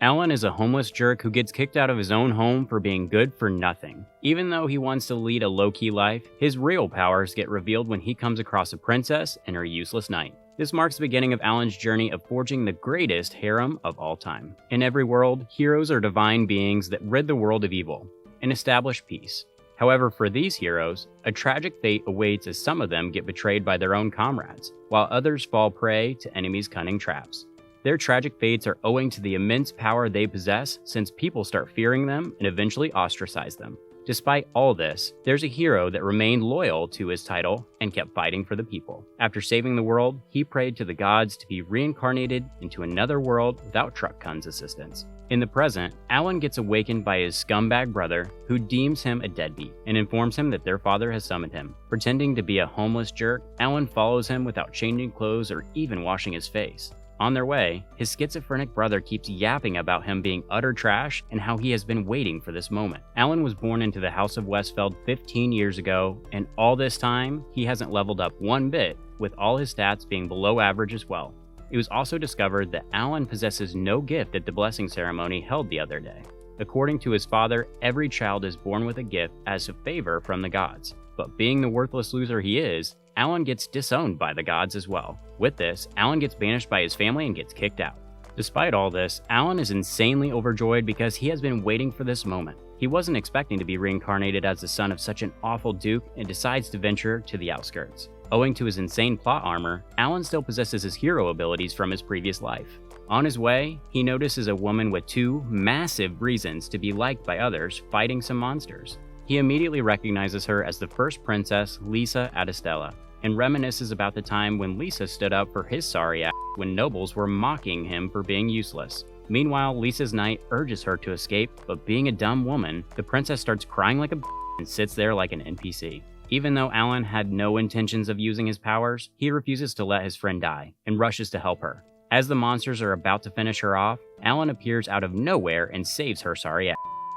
Alan is a homeless jerk who gets kicked out of his own home for being good for nothing. Even though he wants to lead a low-key life, his real powers get revealed when he comes across a princess and her useless knight. This marks the beginning of Alan's journey of forging the greatest harem of all time. In every world, heroes are divine beings that rid the world of evil and establish peace. However, for these heroes, a tragic fate awaits as some of them get betrayed by their own comrades, while others fall prey to enemies' cunning traps. Their tragic fates are owing to the immense power they possess, since people start fearing them and eventually ostracize them. Despite all this, there's a hero that remained loyal to his title and kept fighting for the people. After saving the world, he prayed to the gods to be reincarnated into another world without Truck-kun's assistance. In the present, Alan gets awakened by his scumbag brother, who deems him a deadbeat and informs him that their father has summoned him. Pretending to be a homeless jerk, Alan follows him without changing clothes or even washing his face. On their way, his schizophrenic brother keeps yapping about him being utter trash and how he has been waiting for this moment. Alan was born into the House of Westfeld 15 years ago, and all this time, he hasn't leveled up one bit, with all his stats being below average as well. It was also discovered that Alan possesses no gift at the blessing ceremony held the other day. According to his father, every child is born with a gift as a favor from the gods. But being the worthless loser he is, Alan gets disowned by the gods as well. With this, Alan gets banished by his family and gets kicked out. Despite all this, Alan is insanely overjoyed because he has been waiting for this moment. He wasn't expecting to be reincarnated as the son of such an awful duke and decides to venture to the outskirts. Owing to his insane plot armor, Alan still possesses his hero abilities from his previous life. On his way, he notices a woman with two massive reasons to be liked by others fighting some monsters. He immediately recognizes her as the first princess, Lisa Adestella, and reminisces about the time when Lisa stood up for his sorry ass when nobles were mocking him for being useless. Meanwhile, Lisa's knight urges her to escape, but being a dumb woman, the princess starts crying like a and sits there like an NPC. Even though Alan had no intentions of using his powers, he refuses to let his friend die, and rushes to help her. As the monsters are about to finish her off, Alan appears out of nowhere and saves her sorry ass.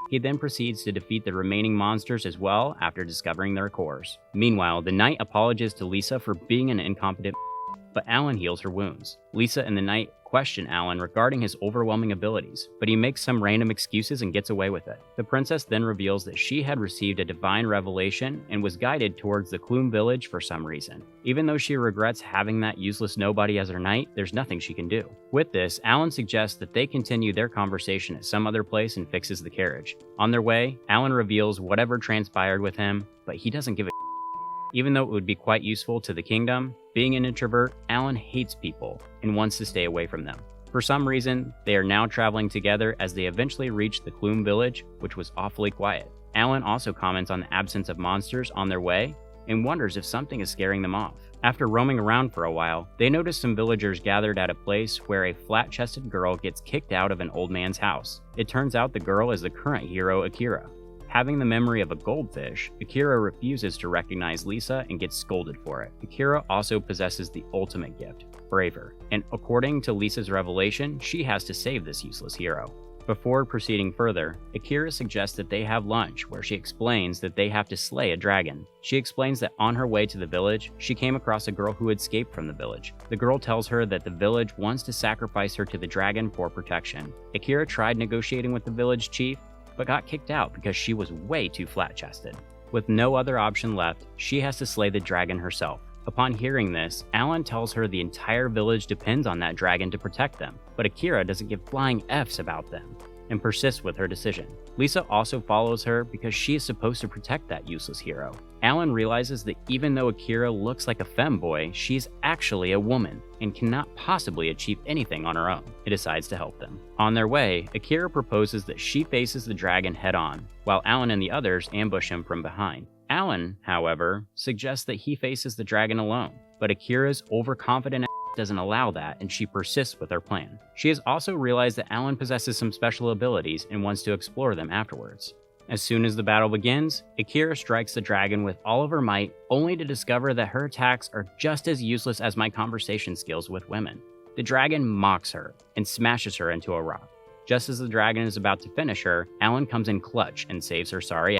He then proceeds to defeat the remaining monsters as well after discovering their cores. Meanwhile, the knight apologizes to Lisa for being an incompetent, but Alan heals her wounds. Lisa and the knight question Alan regarding his overwhelming abilities, but he makes some random excuses and gets away with it. The princess then reveals that she had received a divine revelation and was guided towards the Clume village for some reason. Even though she regrets having that useless nobody as her knight, there's nothing she can do. With this, Alan suggests that they continue their conversation at some other place and fixes the carriage. On their way, Alan reveals whatever transpired with him, but he doesn't give a Even though it would be quite useful to the kingdom, being an introvert, Alan hates people and wants to stay away from them. For some reason, they are now traveling together as they eventually reach the Clume village, which was awfully quiet. Alan also comments on the absence of monsters on their way and wonders if something is scaring them off. After roaming around for a while, they notice some villagers gathered at a place where a flat-chested girl gets kicked out of an old man's house. It turns out the girl is the current hero Akira. Having the memory of a goldfish, Akira refuses to recognize Lisa and gets scolded for it. Akira also possesses the ultimate gift, Braver, and according to Lisa's revelation, she has to save this useless hero. Before proceeding further, Akira suggests that they have lunch, where she explains that they have to slay a dragon. She explains that on her way to the village, she came across a girl who had escaped from the village. The girl tells her that the village wants to sacrifice her to the dragon for protection. Akira tried negotiating with the village chief, but got kicked out because she was way too flat-chested. With no other option left, she has to slay the dragon herself. Upon hearing this, Alan tells her the entire village depends on that dragon to protect them, but Akira doesn't give flying F's about them and persists with her decision. Lisa also follows her because she is supposed to protect that useless hero. Alan realizes that even though Akira looks like a femboy, she's actually a woman and cannot possibly achieve anything on her own. He decides to help them. On their way, Akira proposes that she faces the dragon head-on, while Alan and the others ambush him from behind. Alan, however, suggests that he faces the dragon alone, but Akira's overconfident doesn't allow that, and she persists with her plan. She has also realized that Alan possesses some special abilities and wants to explore them afterwards. As soon as the battle begins, Akira strikes the dragon with all of her might, only to discover that her attacks are just as useless as my conversation skills with women. The dragon mocks her and smashes her into a rock. Just as the dragon is about to finish her, Alan comes in clutch and saves her sorry ass.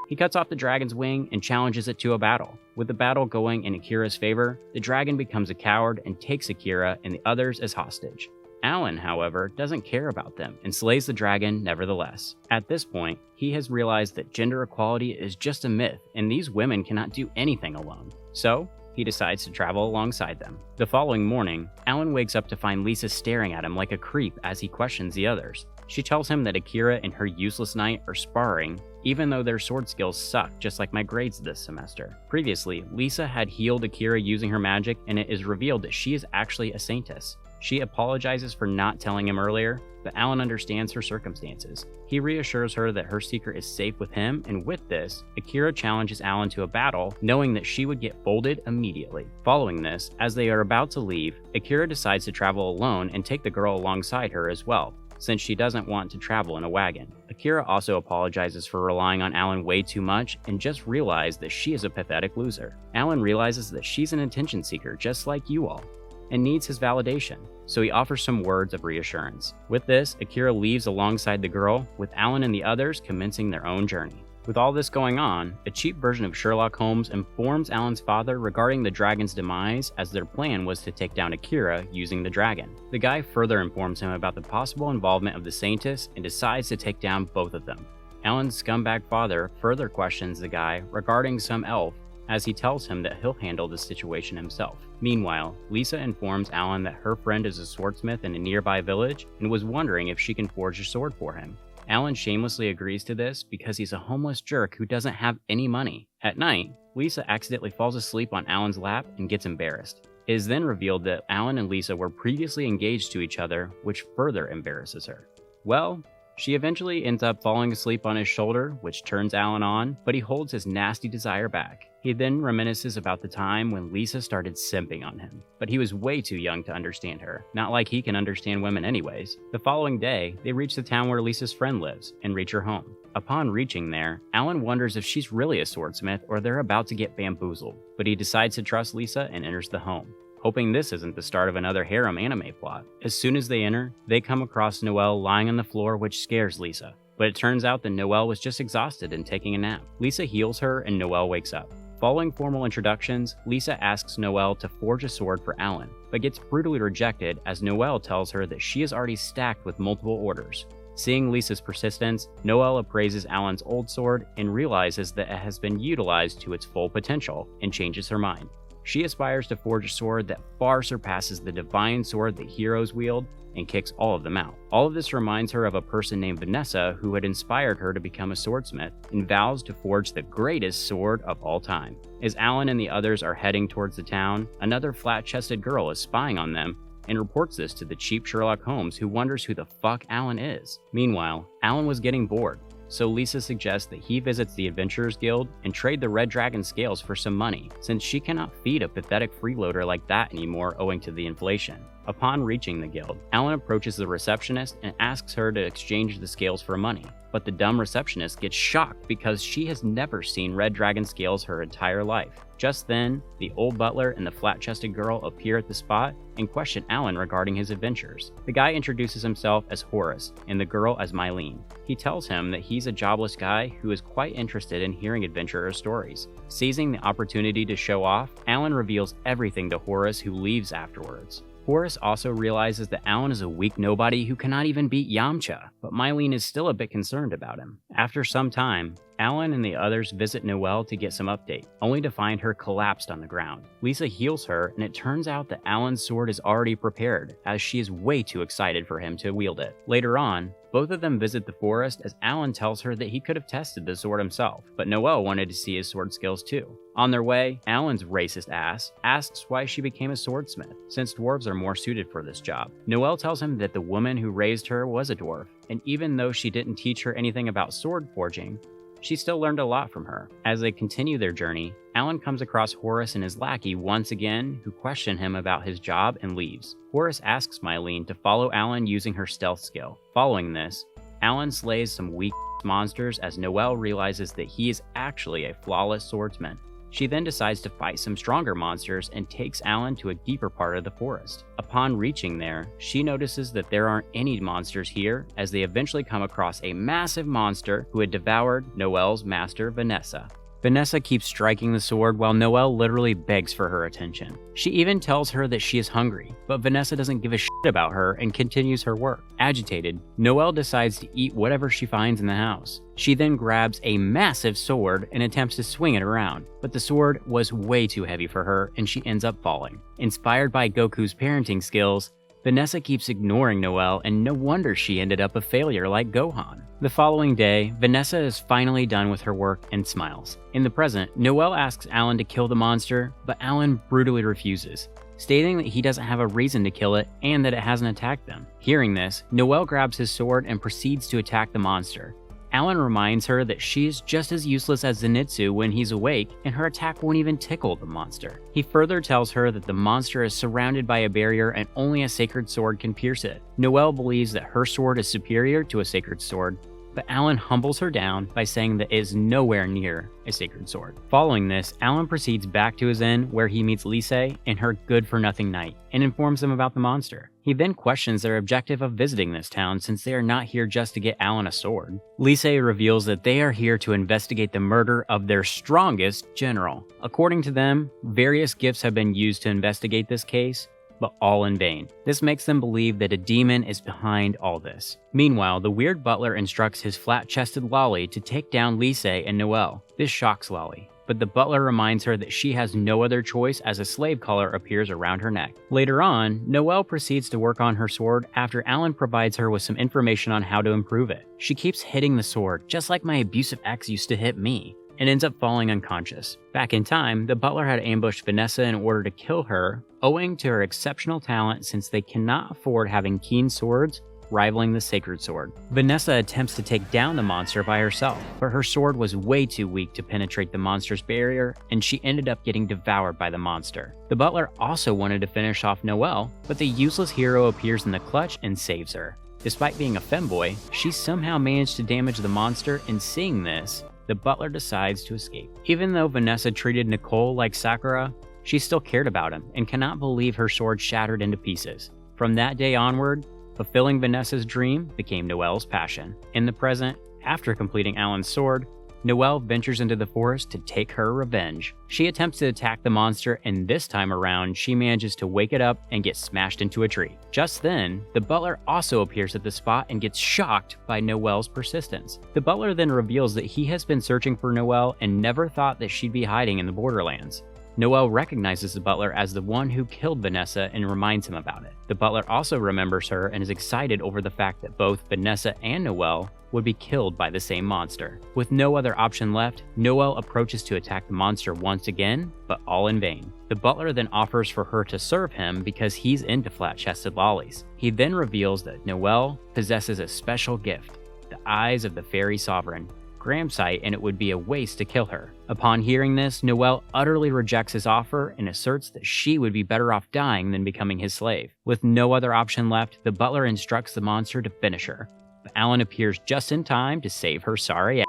He cuts off the dragon's wing and challenges it to a battle. With the battle going in Akira's favor, the dragon becomes a coward and takes Akira and the others as hostage. Alan, however, doesn't care about them and slays the dragon nevertheless. At this point, he has realized that gender equality is just a myth and these women cannot do anything alone. So, he decides to travel alongside them. The following morning, Alan wakes up to find Lisa staring at him like a creep as he questions the others. She tells him that Akira and her useless knight are sparring, even though their sword skills suck just like my grades this semester. Previously, Lisa had healed Akira using her magic, and it is revealed that she is actually a saintess. She apologizes for not telling him earlier, but Alan understands her circumstances. He reassures her that her secret is safe with him, and with this, Akira challenges Alan to a battle, knowing that she would get folded immediately. Following this, as they are about to leave, Akira decides to travel alone and take the girl alongside her as well, since she doesn't want to travel in a wagon. Akira also apologizes for relying on Alan way too much and just realized that she is a pathetic loser. Alan realizes that she's an attention seeker just like you all, and needs his validation, so he offers some words of reassurance. With this, Akira leaves alongside the girl, with Alan and the others commencing their own journey. With all this going on, a cheap version of Sherlock Holmes informs Alan's father regarding the dragon's demise, as their plan was to take down Akira using the dragon. The guy further informs him about the possible involvement of the Saintess and decides to take down both of them. Alan's scumbag father further questions the guy regarding some elf, as he tells him that he'll handle the situation himself. Meanwhile, Lisa informs Alan that her friend is a swordsmith in a nearby village and was wondering if she can forge a sword for him. Alan shamelessly agrees to this because he's a homeless jerk who doesn't have any money. At night, Lisa accidentally falls asleep on Alan's lap and gets embarrassed. It is then revealed that Alan and Lisa were previously engaged to each other, which further embarrasses her. Well, she eventually ends up falling asleep on his shoulder, which turns Alan on, but he holds his nasty desire back. He then reminisces about the time when Lisa started simping on him, but he was way too young to understand her, not like he can understand women anyways. The following day, they reach the town where Lisa's friend lives and reach her home. Upon reaching there, Alan wonders if she's really a swordsmith or they're about to get bamboozled, but he decides to trust Lisa and enters the home, hoping this isn't the start of another harem anime plot. As soon as they enter, they come across Noelle lying on the floor, which scares Lisa, but it turns out that Noelle was just exhausted and taking a nap. Lisa heals her and Noelle wakes up. Following formal introductions, Lisa asks Noelle to forge a sword for Alan, but gets brutally rejected as Noelle tells her that she is already stacked with multiple orders. Seeing Lisa's persistence, Noelle appraises Alan's old sword and realizes that it has been utilized to its full potential and changes her mind. She aspires to forge a sword that far surpasses the divine sword that heroes wield and kicks all of them out. All of this reminds her of a person named Vanessa who had inspired her to become a swordsmith and vows to forge the greatest sword of all time. As Alan and the others are heading towards the town, another flat-chested girl is spying on them and reports this to the cheap Sherlock Holmes, who wonders who the fuck Alan is. Meanwhile, Alan was getting bored, so Lisa suggests that he visits the Adventurers Guild and trade the Red Dragon scales for some money, since she cannot feed a pathetic freeloader like that anymore owing to the inflation. Upon reaching the guild, Alan approaches the receptionist and asks her to exchange the scales for money, but the dumb receptionist gets shocked because she has never seen Red Dragon scales her entire life. Just then, the old butler and the flat-chested girl appear at the spot and question Alan regarding his adventures. The guy introduces himself as Horace and the girl as Mylene. He tells him that he's a jobless guy who is quite interested in hearing adventurers' stories. Seizing the opportunity to show off, Alan reveals everything to Horace, who leaves afterwards. Horace also realizes that Alan is a weak nobody who cannot even beat Yamcha, but Mylene is still a bit concerned about him. After some time, Alan and the others visit Noelle to get some update, only to find her collapsed on the ground. Lisa heals her, and it turns out that Alan's sword is already prepared, as she is way too excited for him to wield it. Later on, both of them visit the forest as Alan tells her that he could have tested the sword himself, but Noelle wanted to see his sword skills too. On their way, Alan's racist ass asks why she became a swordsmith, since dwarves are more suited for this job. Noelle tells him that the woman who raised her was a dwarf, and even though she didn't teach her anything about sword forging, she still learned a lot from her. As they continue their journey, Alan comes across Horace and his lackey once again, who question him about his job and leaves. Horace asks Mylene to follow Alan using her stealth skill. Following this, Alan slays some weak monsters as Noelle realizes that he is actually a flawless swordsman. She then decides to fight some stronger monsters and takes Alan to a deeper part of the forest. Upon reaching there, she notices that there aren't any monsters here, as they eventually come across a massive monster who had devoured Noelle's master, Vanessa. Vanessa keeps striking the sword while Noelle literally begs for her attention. She even tells her that she is hungry, but Vanessa doesn't give a shit about her and continues her work. Agitated, Noelle decides to eat whatever she finds in the house. She then grabs a massive sword and attempts to swing it around, but the sword was way too heavy for her and she ends up falling. Inspired by Goku's parenting skills, Vanessa keeps ignoring Noelle, and no wonder she ended up a failure like Gohan. The following day, Vanessa is finally done with her work and smiles. In the present, Noelle asks Alan to kill the monster, but Alan brutally refuses, stating that he doesn't have a reason to kill it and that it hasn't attacked them. Hearing this, Noelle grabs his sword and proceeds to attack the monster. Alan reminds her that she's just as useless as Zenitsu when he's awake, and her attack won't even tickle the monster. He further tells her that the monster is surrounded by a barrier and only a sacred sword can pierce it. Noelle believes that her sword is superior to a sacred sword, but Alan humbles her down by saying that it is nowhere near a sacred sword. Following this, Alan proceeds back to his inn where he meets Lise and her good-for-nothing knight, and informs them about the monster. He then questions their objective of visiting this town since they are not here just to get Alan a sword. Lise reveals that they are here to investigate the murder of their strongest general. According to them, various gifts have been used to investigate this case, but all in vain. This makes them believe that a demon is behind all this. Meanwhile, the weird butler instructs his flat-chested Lolly to take down Lise and Noelle. This shocks Lolly, but the butler reminds her that she has no other choice as a slave collar appears around her neck. Later on, Noelle proceeds to work on her sword after Alan provides her with some information on how to improve it. She keeps hitting the sword, just like my abusive ex used to hit me, and ends up falling unconscious. Back in time, the butler had ambushed Vanessa in order to kill her, owing to her exceptional talent since they cannot afford having keen swords rivaling the sacred sword. Vanessa attempts to take down the monster by herself, but her sword was way too weak to penetrate the monster's barrier, and she ended up getting devoured by the monster. The butler also wanted to finish off Noelle, but the useless hero appears in the clutch and saves her. Despite being a femboy, she somehow managed to damage the monster, and seeing this, the butler decides to escape. Even though Vanessa treated Nicole like Sakura, she still cared about him and cannot believe her sword shattered into pieces. From that day onward, fulfilling Vanessa's dream became Noelle's passion. In the present, after completing Alan's sword, Noelle ventures into the forest to take her revenge. She attempts to attack the monster, and this time around, she manages to wake it up and get smashed into a tree. Just then, the butler also appears at the spot and gets shocked by Noelle's persistence. The butler then reveals that he has been searching for Noelle and never thought that she'd be hiding in the Borderlands. Noelle recognizes the butler as the one who killed Vanessa and reminds him about it. The butler also remembers her and is excited over the fact that both Vanessa and Noelle would be killed by the same monster. With no other option left, Noelle approaches to attack the monster once again, but all in vain. The butler then offers for her to serve him because he's into flat-chested lollies. He then reveals that Noelle possesses a special gift, the eyes of the fairy sovereign, Gramsite, and it would be a waste to kill her. Upon hearing this, Noelle utterly rejects his offer and asserts that she would be better off dying than becoming his slave. With no other option left, the butler instructs the monster to finish her, but Alan appears just in time to save her sorry ass.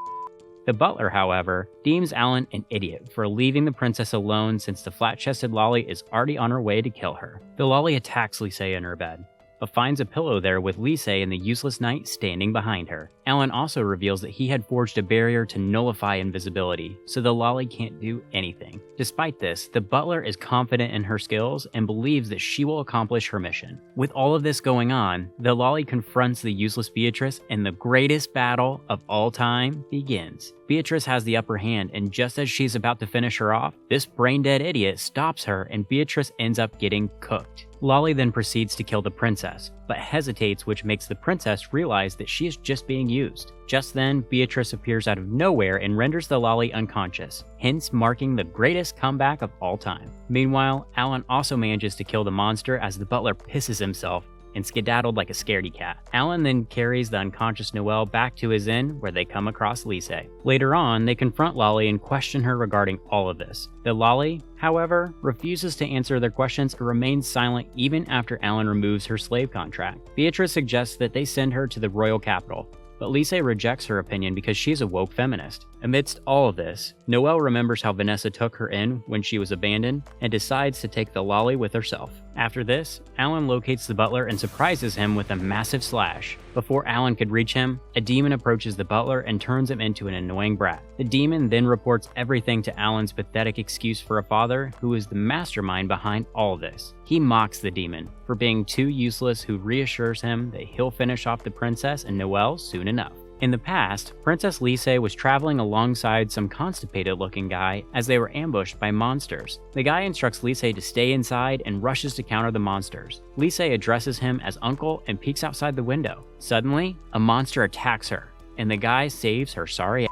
The butler, however, deems Alan an idiot for leaving the princess alone since the flat-chested lolly is already on her way to kill her. The lolly attacks Lise in her bed, but finds a pillow there with Lise and the useless knight standing behind her. Alan also reveals that he had forged a barrier to nullify invisibility, so the lolly can't do anything. Despite this, the butler is confident in her skills and believes that she will accomplish her mission. With all of this going on, the lolly confronts the useless Beatrice, and the greatest battle of all time begins. Beatrice has the upper hand, and just as she's about to finish her off, this brain-dead idiot stops her and Beatrice ends up getting cooked. Lolly then proceeds to kill the princess, but hesitates, which makes the princess realize that she is just being used. Just then, Beatrice appears out of nowhere and renders the lolly unconscious, hence marking the greatest comeback of all time. Meanwhile, Alan also manages to kill the monster as the butler pisses himself and skedaddled like a scaredy cat. Alan then carries the unconscious Noelle back to his inn where they come across Lise. Later on, they confront Lolly and question her regarding all of this. The lolly, however, refuses to answer their questions and remains silent even after Alan removes her slave contract. Beatrice suggests that they send her to the royal capital, but Lise rejects her opinion because she's a woke feminist. Amidst all of this, Noelle remembers how Vanessa took her in when she was abandoned and decides to take the lolly with herself. After this, Alan locates the butler and surprises him with a massive slash. Before Alan could reach him, a demon approaches the butler and turns him into an annoying brat. The demon then reports everything to Alan's pathetic excuse for a father who is the mastermind behind all this. He mocks the demon for being too useless, who reassures him that he'll finish off the princess and Noelle soon enough. In the past, Princess Lise was traveling alongside some constipated-looking guy as they were ambushed by monsters. The guy instructs Lise to stay inside and rushes to counter the monsters. Lise addresses him as uncle and peeks outside the window. Suddenly, a monster attacks her, and the guy saves her sorry ass.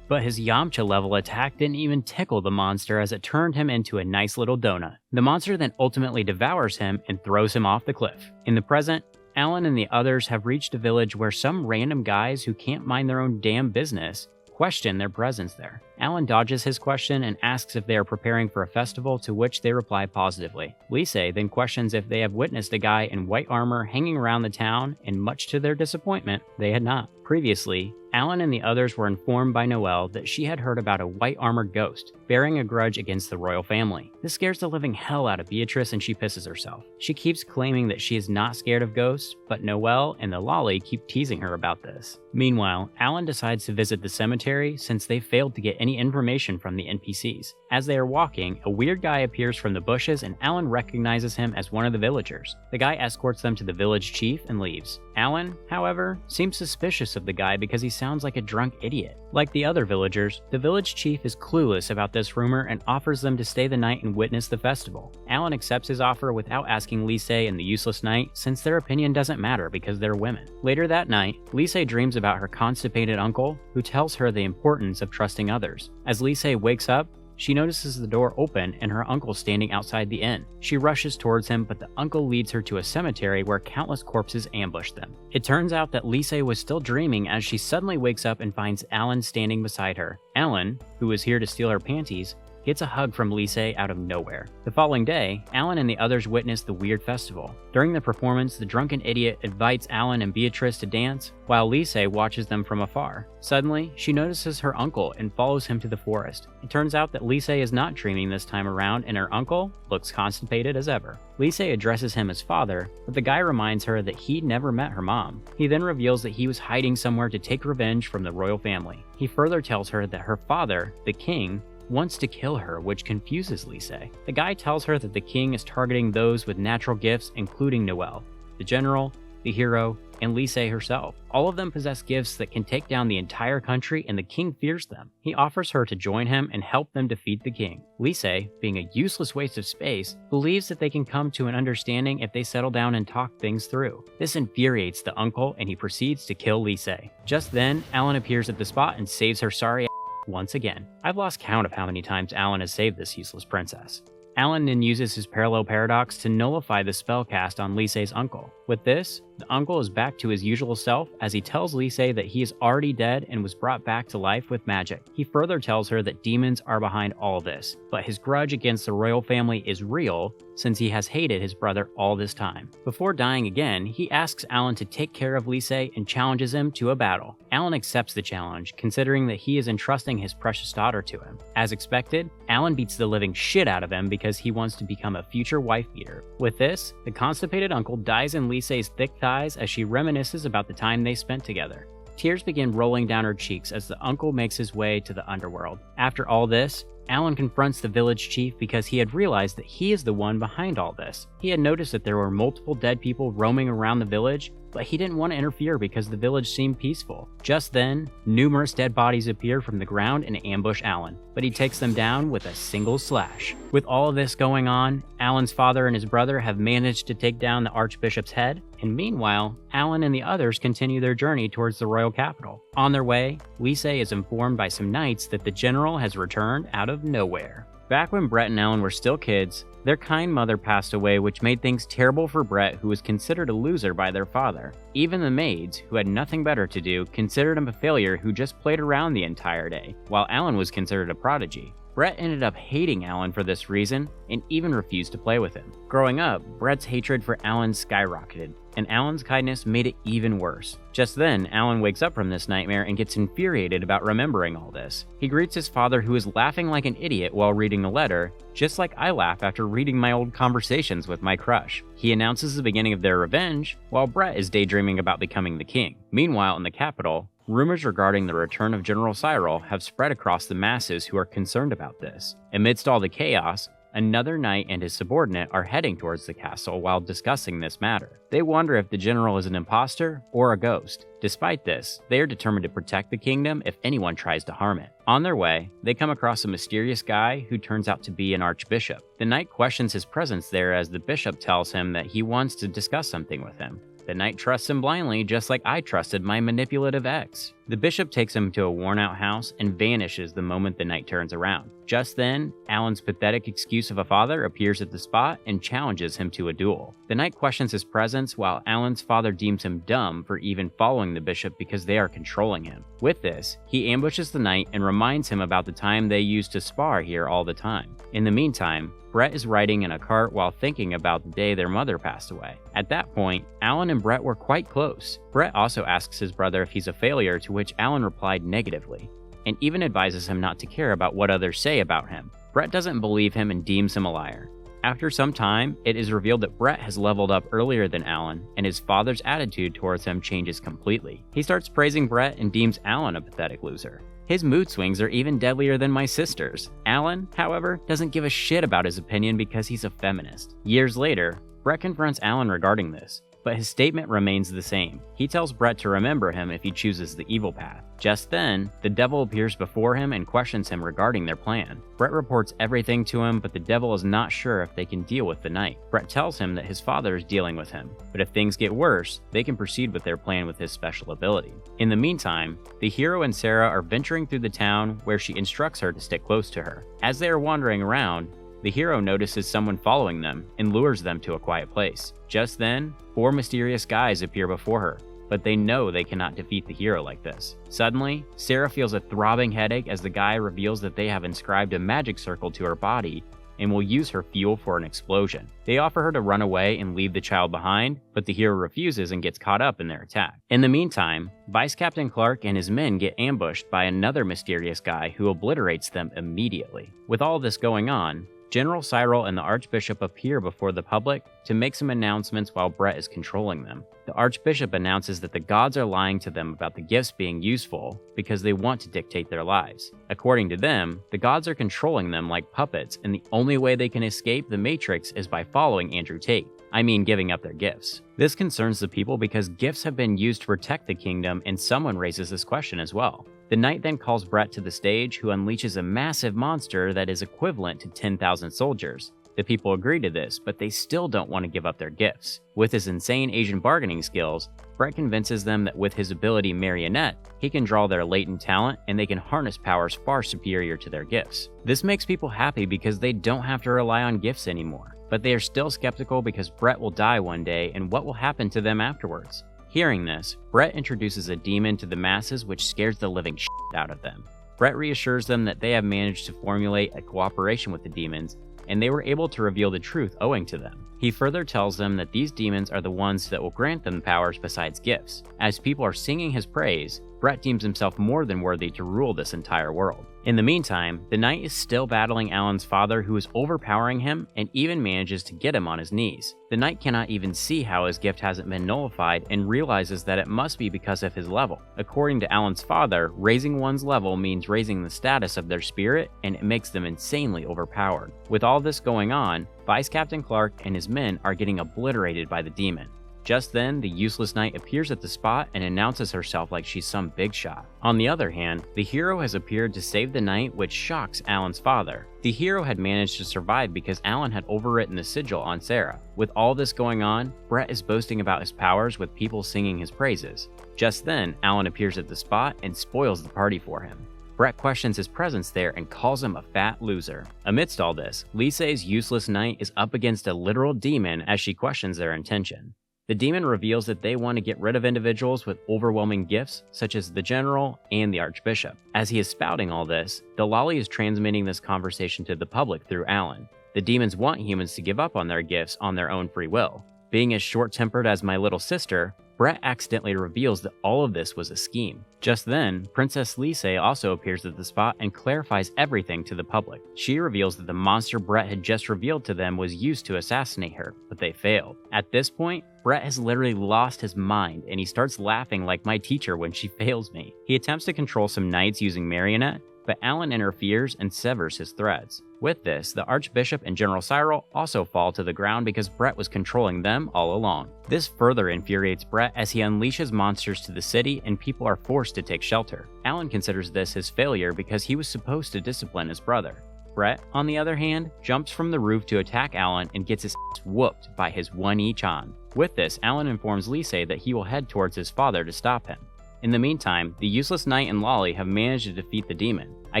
But his Yamcha-level attack didn't even tickle the monster, as it turned him into a nice little donut. The monster then ultimately devours him and throws him off the cliff. In the present, Alan and the others have reached a village where some random guys who can't mind their own damn business question their presence there. Alan dodges his question and asks if they are preparing for a festival, to which they reply positively. Lise then questions if they have witnessed a guy in white armor hanging around the town, and much to their disappointment, they had not. Previously, Alan and the others were informed by Noelle that she had heard about a white armored ghost bearing a grudge against the royal family. This scares the living hell out of Beatrice and she pisses herself. She keeps claiming that she is not scared of ghosts, but Noelle and the lolly keep teasing her about this. Meanwhile, Alan decides to visit the cemetery since they failed to get any information from the NPCs. As they are walking, a weird guy appears from the bushes and Alan recognizes him as one of the villagers. The guy escorts them to the village chief and leaves. Alan, however, seems suspicious of the guy because he sounds like a drunk idiot. Like the other villagers, the village chief is clueless about this rumor and offers them to stay the night and witness the festival. Alan accepts his offer without asking Lise and the useless knight, since their opinion doesn't matter because they're women. Later that night, Lise dreams about her constipated uncle, who tells her the importance of trusting others. As Lise wakes up, she notices the door open and her uncle standing outside the inn. She rushes towards him, but the uncle leads her to a cemetery where countless corpses ambush them. It turns out that Lise was still dreaming as she suddenly wakes up and finds Alan standing beside her. Alan, who was here to steal her panties, gets a hug from Lise out of nowhere. The following day, Alan and the others witness the weird festival. During the performance, the drunken idiot invites Alan and Beatrice to dance, while Lise watches them from afar. Suddenly, she notices her uncle and follows him to the forest. It turns out that Lise is not dreaming this time around, and her uncle looks constipated as ever. Lise addresses him as father, but the guy reminds her that he never met her mom. He then reveals that he was hiding somewhere to take revenge from the royal family. He further tells her that her father, the king, wants to kill her, which confuses Lise. The guy tells her that the king is targeting those with natural gifts, including Noelle, the general, the hero, and Lise herself. All of them possess gifts that can take down the entire country, and the king fears them. He offers her to join him and help them defeat the king. Lise, being a useless waste of space, believes that they can come to an understanding if they settle down and talk things through. This infuriates the uncle, and he proceeds to kill Lise. Just then, Alan appears at the spot and saves her sorry once again. I've lost count of how many times Alan has saved this useless princess. Alan then uses his parallel paradox to nullify the spell cast on Lise's uncle. With this, the uncle is back to his usual self as he tells Lise that he is already dead and was brought back to life with magic. He further tells her that demons are behind all this, but his grudge against the royal family is real since he has hated his brother all this time. Before dying again, he asks Alan to take care of Lise and challenges him to a battle. Alan accepts the challenge, considering that he is entrusting his precious daughter to him. As expected, Alan beats the living shit out of him because he wants to become a future wife-beater. With this, the constipated uncle dies in Lise's thick thighs as she reminisces about the time they spent together. Tears begin rolling down her cheeks as the uncle makes his way to the underworld. After all this, Alan confronts the village chief because he had realized that he is the one behind all this. He had noticed that there were multiple dead people roaming around the village, but he didn't want to interfere because the village seemed peaceful. Just then, numerous dead bodies appear from the ground and ambush Alan, but he takes them down with a single slash. With all of this going on, Alan's father and his brother have managed to take down the archbishop's head, and meanwhile, Alan and the others continue their journey towards the royal capital. On their way, Lise is informed by some knights that the general has returned out of nowhere. Back when Brett and Ellen were still kids, their kind mother passed away, which made things terrible for Brett, who was considered a loser by their father. Even the maids, who had nothing better to do, considered him a failure who just played around the entire day, while Alan was considered a prodigy. Brett ended up hating Alan for this reason, and even refused to play with him. Growing up, Brett's hatred for Alan skyrocketed. and Alan's kindness made it even worse. Just then, Alan wakes up from this nightmare and gets infuriated about remembering all this. He greets his father, who is laughing like an idiot while reading the letter, just like I laugh after reading my old conversations with my crush. He announces the beginning of their revenge, while Brett is daydreaming about becoming the king. Meanwhile, in the capital, rumors regarding the return of General Cyril have spread across the masses who are concerned about this. Amidst all the chaos, another knight and his subordinate are heading towards the castle while discussing this matter. They wonder if the general is an imposter or a ghost. Despite this, they are determined to protect the kingdom if anyone tries to harm it. On their way, they come across a mysterious guy who turns out to be an archbishop. The knight questions his presence there as the bishop tells him that he wants to discuss something with him. The knight trusts him blindly, just like I trusted my manipulative ex. The bishop takes him to a worn-out house and vanishes the moment the knight turns around. Just then, Alan's pathetic excuse of a father appears at the spot and challenges him to a duel. The knight questions his presence, while Alan's father deems him dumb for even following the bishop because they are controlling him. With this, he ambushes the knight and reminds him about the time they used to spar here all the time. In the meantime, Brett is riding in a cart while thinking about the day their mother passed away. At that point, Alan and Brett were quite close. Brett also asks his brother if he's a failure, to which Alan replied negatively, and even advises him not to care about what others say about him. Brett doesn't believe him and deems him a liar. After some time, it is revealed that Brett has leveled up earlier than Alan, and his father's attitude towards him changes completely. He starts praising Brett and deems Alan a pathetic loser. His mood swings are even deadlier than my sister's. Alan, however, doesn't give a shit about his opinion because he's a feminist. Years later, Brett confronts Alan regarding this, but his statement remains the same. He tells Brett to remember him if he chooses the evil path. Just then, the devil appears before him and questions him regarding their plan. Brett reports everything to him, but the devil is not sure if they can deal with the knight. Brett tells him that his father is dealing with him, but if things get worse, they can proceed with their plan with his special ability. In the meantime, the hero and Sarah are venturing through the town where she instructs her to stick close to her. As they are wandering around, the hero notices someone following them and lures them to a quiet place. Just then, 4 mysterious guys appear before her, but they know they cannot defeat the hero like this. Suddenly, Sarah feels a throbbing headache as the guy reveals that they have inscribed a magic circle to her body and will use her fuel for an explosion. They offer her to run away and leave the child behind, but the hero refuses and gets caught up in their attack. In the meantime, Vice Captain Clark and his men get ambushed by another mysterious guy who obliterates them immediately. With all this going on, General Cyril and the Archbishop appear before the public to make some announcements while Brett is controlling them. The Archbishop announces that the gods are lying to them about the gifts being useful because they want to dictate their lives. According to them, the gods are controlling them like puppets, and the only way they can escape the Matrix is by following Andrew Tate. I mean, giving up their gifts. This concerns the people because gifts have been used to protect the kingdom, and someone raises this question as well. The knight then calls Brett to the stage, who unleashes a massive monster that is equivalent to 10,000 soldiers. The people agree to this, but they still don't want to give up their gifts. With his insane Asian bargaining skills, Brett convinces them that with his ability Marionette, he can draw their latent talent and they can harness powers far superior to their gifts. This makes people happy because they don't have to rely on gifts anymore, but they are still skeptical because Brett will die one day and what will happen to them afterwards. Hearing this, Brett introduces a demon to the masses, which scares the living shit out of them. Brett reassures them that they have managed to formulate a cooperation with the demons, and they were able to reveal the truth owing to them. He further tells them that these demons are the ones that will grant them powers besides gifts. As people are singing his praise, Brett deems himself more than worthy to rule this entire world. In the meantime, the knight is still battling Alan's father, who is overpowering him and even manages to get him on his knees. The knight cannot even see how his gift hasn't been nullified and realizes that it must be because of his level. According to Alan's father, raising one's level means raising the status of their spirit, and it makes them insanely overpowered. With all this going on, Vice Captain Clark and his men are getting obliterated by the demon. Just then, the useless knight appears at the spot and announces herself like she's some big shot. On the other hand, the hero has appeared to save the knight, which shocks Alan's father. The hero had managed to survive because Alan had overwritten the sigil on Sarah. With all this going on, Brett is boasting about his powers with people singing his praises. Just then, Alan appears at the spot and spoils the party for him. Brett questions his presence there and calls him a fat loser. Amidst all this, Lisey's useless knight is up against a literal demon as she questions their intention. The demon reveals that they want to get rid of individuals with overwhelming gifts, such as the general and the archbishop. As he is spouting all this, the lolly is transmitting this conversation to the public through Alan. The demons want humans to give up on their gifts on their own free will. Being as short-tempered as my little sister, Brett accidentally reveals that all of this was a scheme. Just then, Princess Lise also appears at the spot and clarifies everything to the public. She reveals that the monster Brett had just revealed to them was used to assassinate her, but they failed. At this point, Brett has literally lost his mind and he starts laughing like my teacher when she fails me. He attempts to control some knights using marionette, but Alan interferes and severs his threads. With this, the Archbishop and General Cyril also fall to the ground because Brett was controlling them all along. This further infuriates Brett as he unleashes monsters to the city and people are forced to take shelter. Alan considers this his failure because he was supposed to discipline his brother. Brett, on the other hand, jumps from the roof to attack Alan and gets his ass whooped by his 1E-chan. With this, Alan informs Lise that he will head towards his father to stop him. In the meantime, the useless knight and Lolly have managed to defeat the demon. I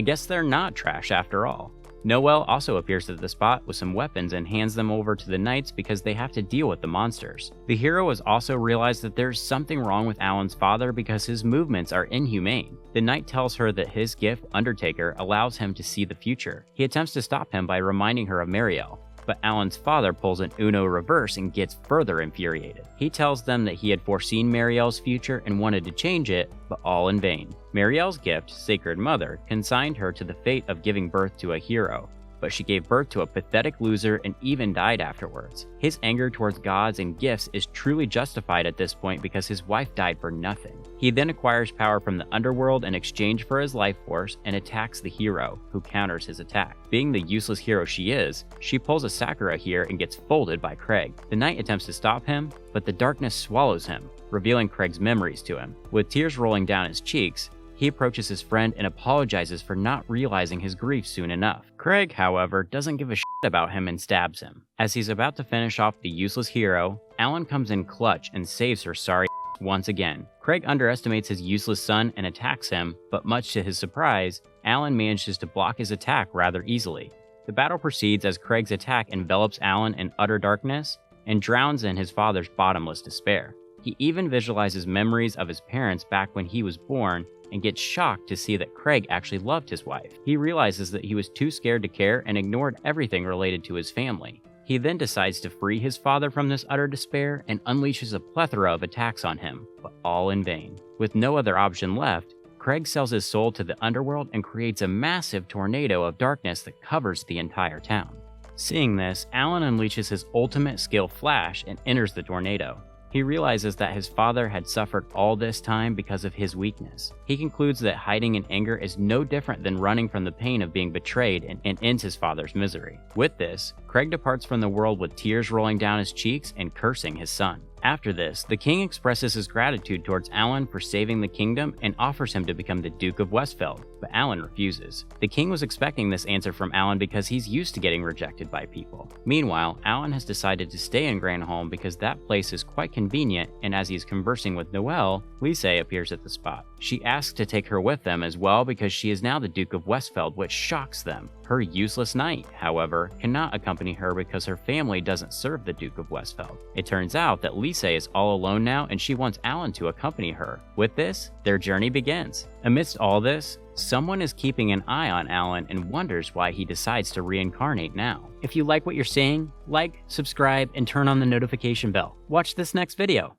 guess they're not trash after all. Noel also appears at the spot with some weapons and hands them over to the knights because they have to deal with the monsters. The hero has also realized that there's something wrong with Alan's father because his movements are inhumane. The knight tells her that his gift, Undertaker, allows him to see the future. He attempts to stop him by reminding her of Marielle, but Alan's father pulls an Uno reverse and gets further infuriated. He tells them that he had foreseen Marielle's future and wanted to change it, but all in vain. Marielle's gift, Sacred Mother, consigned her to the fate of giving birth to a hero, but she gave birth to a pathetic loser and even died afterwards. His anger towards gods and gifts is truly justified at this point because his wife died for nothing. He then acquires power from the underworld in exchange for his life force and attacks the hero, who counters his attack. Being the useless hero she is, she pulls a Sakura here and gets folded by Craig. The knight attempts to stop him, but the darkness swallows him, revealing Craig's memories to him. With tears rolling down his cheeks, he approaches his friend and apologizes for not realizing his grief soon enough. Craig, however, doesn't give a shit about him and stabs him. As he's about to finish off the useless hero, Alan comes in clutch and saves her sorry once again. Craig underestimates his useless son and attacks him, but much to his surprise, Alan manages to block his attack rather easily. The battle proceeds as Craig's attack envelops Alan in utter darkness and drowns in his father's bottomless despair. He even visualizes memories of his parents back when he was born and gets shocked to see that Craig actually loved his wife. He realizes that he was too scared to care and ignored everything related to his family. He then decides to free his father from this utter despair and unleashes a plethora of attacks on him, but all in vain. With no other option left, Craig sells his soul to the underworld and creates a massive tornado of darkness that covers the entire town. Seeing this, Alan unleashes his ultimate skill Flash and enters the tornado. He realizes that his father had suffered all this time because of his weakness. He concludes that hiding in anger is no different than running from the pain of being betrayed and ends his father's misery. With this, Craig departs from the world with tears rolling down his cheeks and cursing his son. After this, the king expresses his gratitude towards Alan for saving the kingdom and offers him to become the Duke of Westfeld, but Alan refuses. The king was expecting this answer from Alan because he's used to getting rejected by people. Meanwhile, Alan has decided to stay in Granholm because that place is quite convenient, and as he's conversing with Noelle, Lise appears at the spot. She asks to take her with them as well because she is now the Duke of Westfeld, which shocks them. Her useless knight, however, cannot accompany her because her family doesn't serve the Duke of Westfeld. It turns out that Lise is all alone now and she wants Alan to accompany her. With this, their journey begins. Amidst all this, someone is keeping an eye on Alan and wonders why he decides to reincarnate now. If you like what you're seeing, like, subscribe, and turn on the notification bell. Watch this next video.